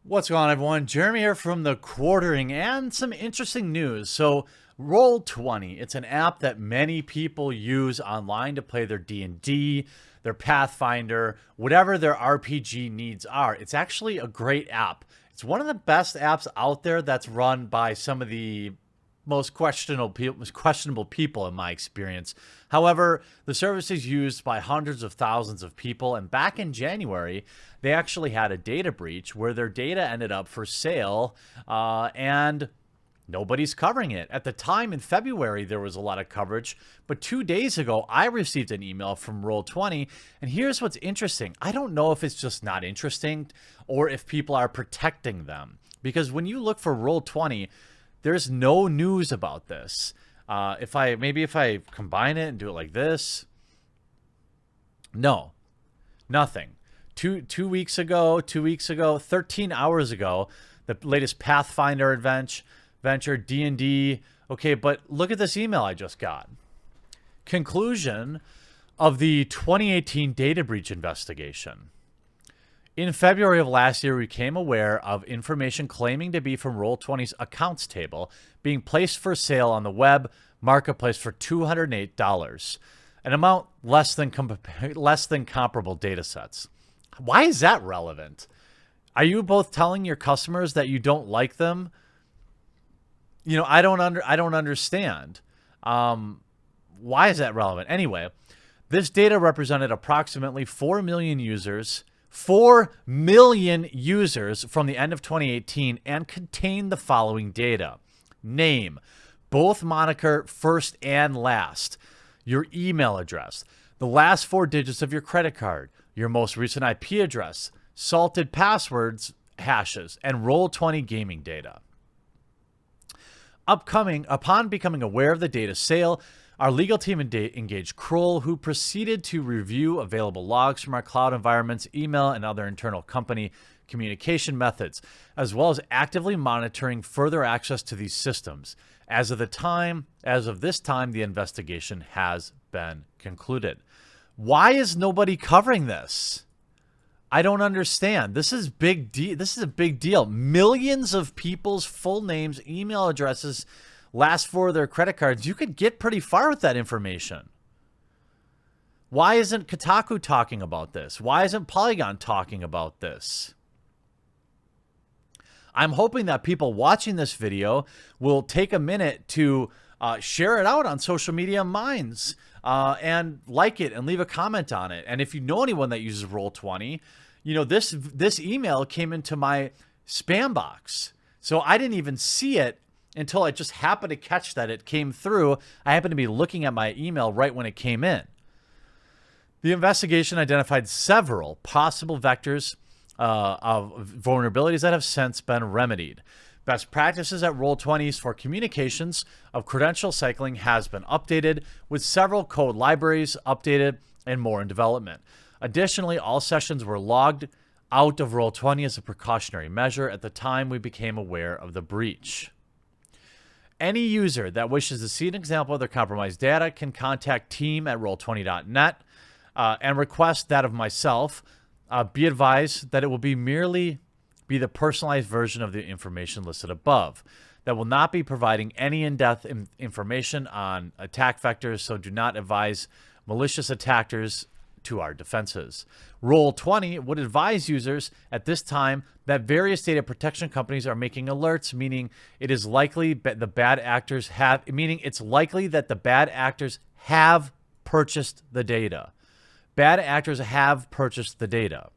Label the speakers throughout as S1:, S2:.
S1: What's going on, everyone? Jeremy here from the Quartering and some interesting news. So, Roll20, it's an app that many people use online to play their D&D, their Pathfinder, whatever their RPG needs are. It's actually a great app. It's one of the best apps out there that's run by some of the most questionable people in my experience. However, the service is used by hundreds of thousands of people, and back in January, they actually had a data breach where their data ended up for sale, and nobody's covering it. At the time in February, there was a lot of coverage, but 2 days ago, I received an email from Roll20, and here's what's interesting. I don't know if it's just not interesting or if people are protecting them, because when you look for Roll20, there's no news about this. If I combine it and do it like this, no, nothing. Two weeks ago, 13 hours ago, the latest Pathfinder venture, D&D. Okay, but look at this email I just got. Conclusion of the 2018 data breach investigation. In February of last year, we became aware of information claiming to be from Roll20's accounts table being placed for sale on the web marketplace for $208, an amount less than comparable data sets. Why is that relevant? Are you both telling your customers that you don't like them? You know, I don't understand. Why is that relevant? Anyway, this data represented approximately 4 million users. 4 million users from the end of 2018 and contain the following data. Name, both moniker first and last, your email address, the last 4 digits of your credit card, your most recent IP address, salted passwords, hashes, and Roll20 gaming data. Upon becoming aware of the data sale, our legal team engaged Kroll, who proceeded to review available logs from our cloud environments, email, and other internal company communication methods, as well as actively monitoring further access to these systems. As of this time, the investigation has been concluded. Why is nobody covering this? I don't understand. This is This is a big deal. Millions of people's full names, email addresses, last 4 of their credit cards. You could get pretty far with that information. Why isn't Kotaku talking about this? Why isn't Polygon talking about this? I'm hoping that people watching this video will take a minute to share it out on social media minds and like it and leave a comment on it. And if you know anyone that uses Roll20, you know, this email came into my spam box. So I didn't even see it until I just happened to catch that it came through. I happened to be looking at my email right when it came in. The investigation identified several possible vectors of vulnerabilities that have since been remedied. Best practices at Roll20's for communications of credential cycling has been updated, with several code libraries updated and more in development. Additionally, all sessions were logged out of Roll20 as a precautionary measure at the time we became aware of the breach. Any user that wishes to see an example of their compromised data can contact team@roll20.net and request that of myself. Be advised that it will merely be the personalized version of the information listed above. That will not be providing any in-depth information on attack vectors, so do not advise malicious attackers to our defenses. Roll20 would advise users at this time that various data protection companies are making alerts, meaning it's likely that the bad actors have purchased the data. Bad actors have purchased the data.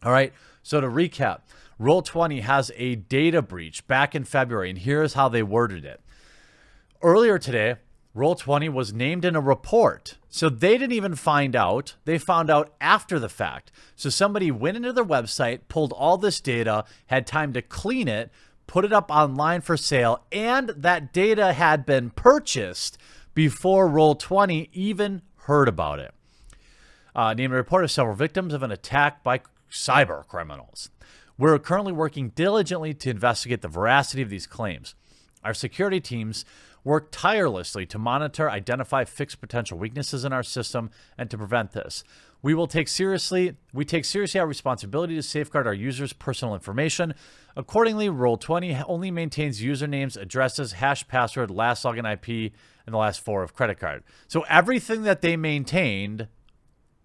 S1: All right, so to recap, Roll20 has a data breach back in February, and here's how they worded it. Earlier today, Roll20 was named in a report. So they didn't even find out. They found out after the fact. So somebody went into their website, pulled all this data, had time to clean it, put it up online for sale, and that data had been purchased before Roll20 even heard about it. Named a report of several victims of an attack by cyber criminals. We're currently working diligently to investigate the veracity of these claims. Our security teams work tirelessly to monitor, identify, fix potential weaknesses in our system, and to prevent this. We take seriously our responsibility to safeguard our users' personal information. Accordingly, Roll20 only maintains usernames, addresses, hash password, last login IP, and the last 4 of credit card. So everything that they maintained,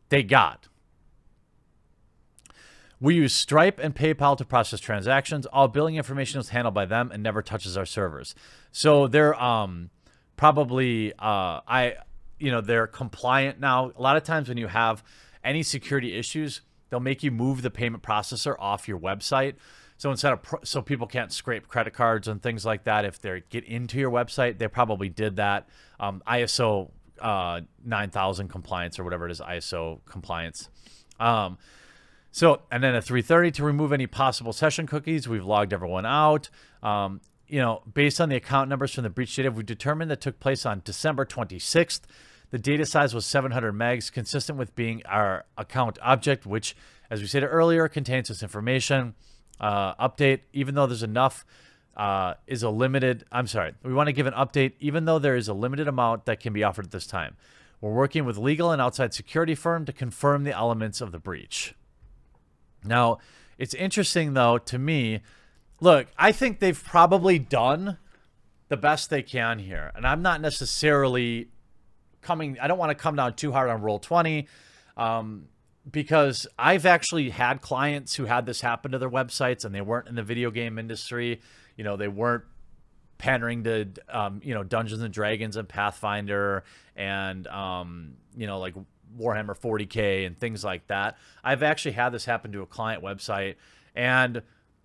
S1: they got. We use Stripe and PayPal to process transactions. All billing information is handled by them and never touches our servers. So they're probably they're compliant now. A lot of times when you have any security issues, they'll make you move the payment processor off your website. So so people can't scrape credit cards and things like that if they get into your website. They probably did that. ISO 9000 compliance or whatever it is, ISO compliance. So, and then at 3:30 to remove any possible session cookies, we've logged everyone out. Based on the account numbers from the breach data, we determined that took place on December 26th. The data size was 700 megs, consistent with being our account object, which, as we said earlier, contains this information. Update, even though there's enough, we want to give an update, even though there is a limited amount that can be offered at this time. We're working with legal and outside security firm to confirm the elements of the breach. Now, it's interesting, though, to me. Look, I think they've probably done the best they can here. And I'm not necessarily I don't want to come down too hard on Roll20 because I've actually had clients who had this happen to their websites and they weren't in the video game industry. They weren't pandering to, Dungeons and Dragons and Pathfinder and, like Warhammer 40K and things like that. I've actually had this happen to a client website and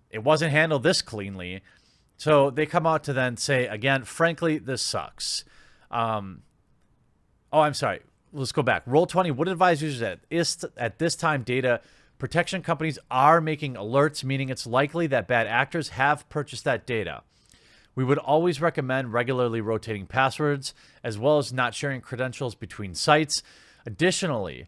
S1: it wasn't handled this cleanly. So they come out to then say, again, frankly, this sucks. I'm sorry. Let's go back. Roll20 would advise users that at this time, data protection companies are making alerts, meaning it's likely that bad actors have purchased that data. We would always recommend regularly rotating passwords, as well as not sharing credentials between sites. Additionally,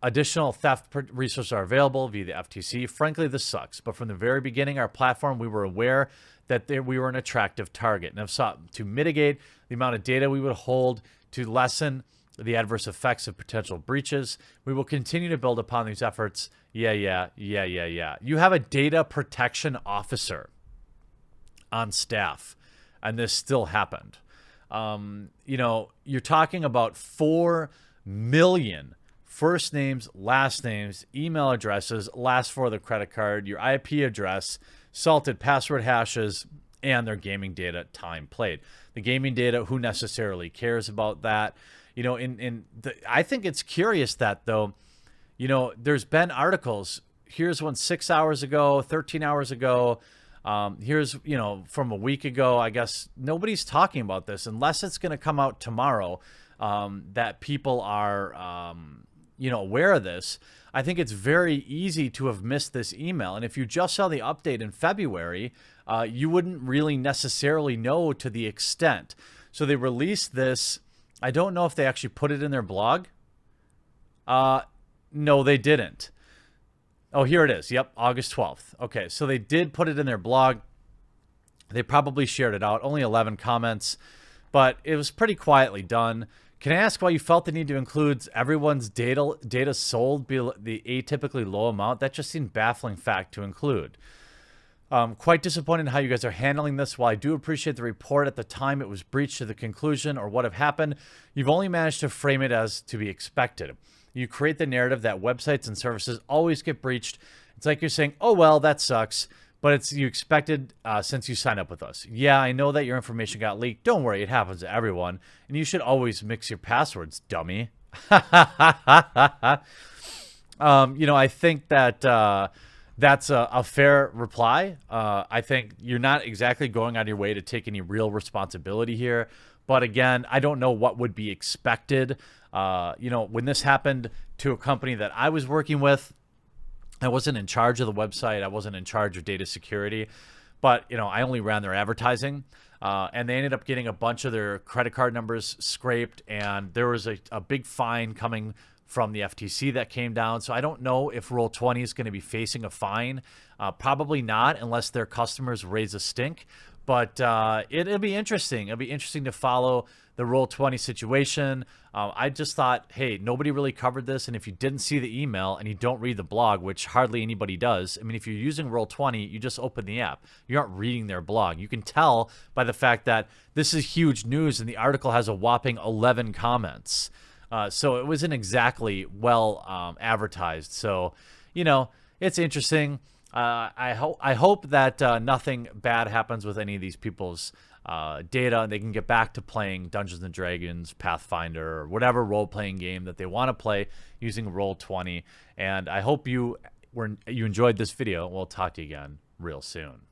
S1: additional theft resources are available via the FTC. Frankly, this sucks. But from the very beginning, our platform, we were aware that we were an attractive target and have sought to mitigate the amount of data we would hold to lessen the adverse effects of potential breaches. We will continue to build upon these efforts. Yeah. You have a data protection officer on staff, and this still happened. You're talking about 4 million first names, last names, email addresses, last 4 of the credit card, your IP address, salted password hashes, and their gaming data, time played. The gaming data, who necessarily cares about that? I think it's curious that, though, there's been articles. Here's one 6 hours ago, 13 hours ago. Here's, from a week ago. I guess nobody's talking about this unless it's going to come out tomorrow, that people are, aware of this. I think it's very easy to have missed this email. And if you just saw the update in February, you wouldn't really necessarily know to the extent. So they released this. I don't know if they actually put it in their blog. No, they didn't. Oh, here it is. Yep, August 12th. Okay, so they did put it in their blog. They probably shared it out. Only 11 comments, but it was pretty quietly done. Can I ask why you felt the need to include everyone's data sold the atypically low amount? That just seemed baffling fact to include. Quite disappointed in how you guys are handling this. While I do appreciate the report at the time it was breached to the conclusion or what have happened, you've only managed to frame it as to be expected. You create the narrative that websites and services always get breached. It's like you're saying, oh, well, that sucks, but it's you expected since you signed up with us. Yeah, I know that your information got leaked. Don't worry, it happens to everyone. And you should always mix your passwords, dummy. I think that that's a fair reply. I think you're not exactly going out of your way to take any real responsibility here. But again, I don't know what would be expected. When this happened to a company that I was working with, I wasn't in charge of the website. I wasn't in charge of data security, but I only ran their advertising, and they ended up getting a bunch of their credit card numbers scraped, and there was a big fine coming from the FTC that came down. So I don't know if Roll20 is going to be facing a fine. Probably not, unless their customers raise a stink. But it'll be interesting. It'll be interesting to follow the Roll20 situation. I just thought, hey, nobody really covered this. And if you didn't see the email and you don't read the blog, which hardly anybody does, I mean, if you're using Roll20, you just open the app. You aren't reading their blog. You can tell by the fact that this is huge news and the article has a whopping 11 comments. So it wasn't exactly well advertised. So, you know, it's interesting. I hope that nothing bad happens with any of these people's data, and they can get back to playing Dungeons and Dragons, Pathfinder, or whatever role-playing game that they want to play using Roll20. And I hope you enjoyed this video. We'll talk to you again real soon.